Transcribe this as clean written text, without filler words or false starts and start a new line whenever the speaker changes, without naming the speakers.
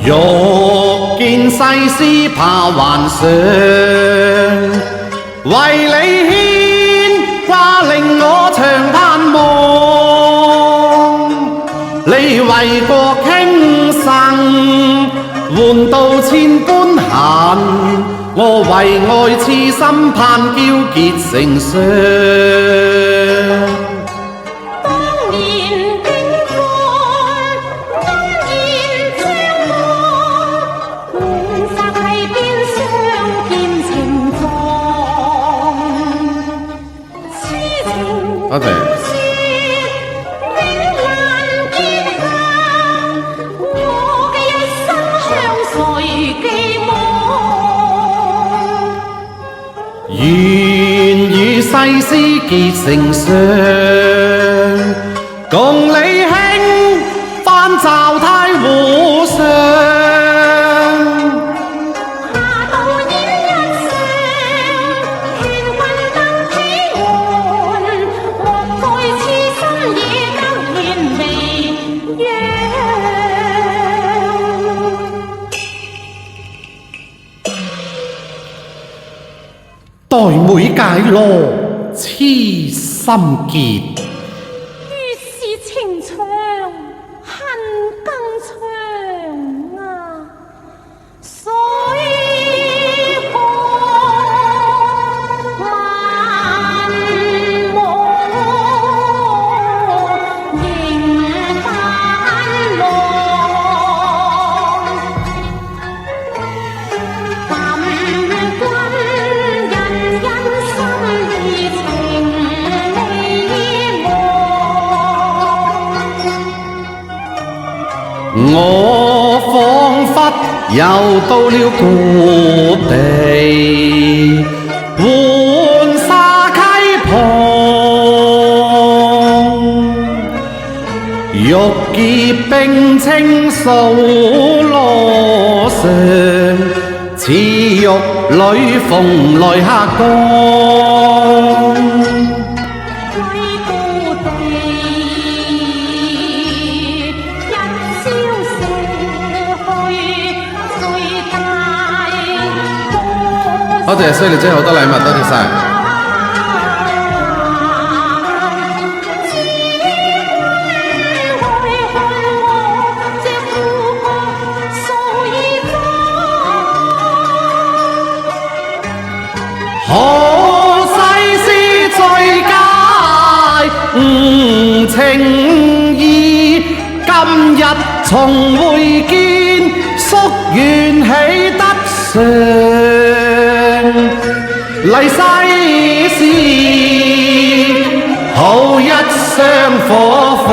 欲見世事怕幻想，為你牽掛令我長盼望。你為國傾生，換到千般恨，我為愛痴心盼糾結成雙。多謝。願與世事結成雙，共你輕翻罩太互相。待妹解羅痴心結，
於是情長恨更長啊！水過萬望仍繁忙，感君
我彷彿又到了故地，浣紗溪旁，欲結冰清掃羅裳，似玉裏蓬萊客江。多謝衰你姐好多禮物，多謝晒。可世事最佳情義，今日重會見，宿緣喜得常。嚟世事好一雙火鳳。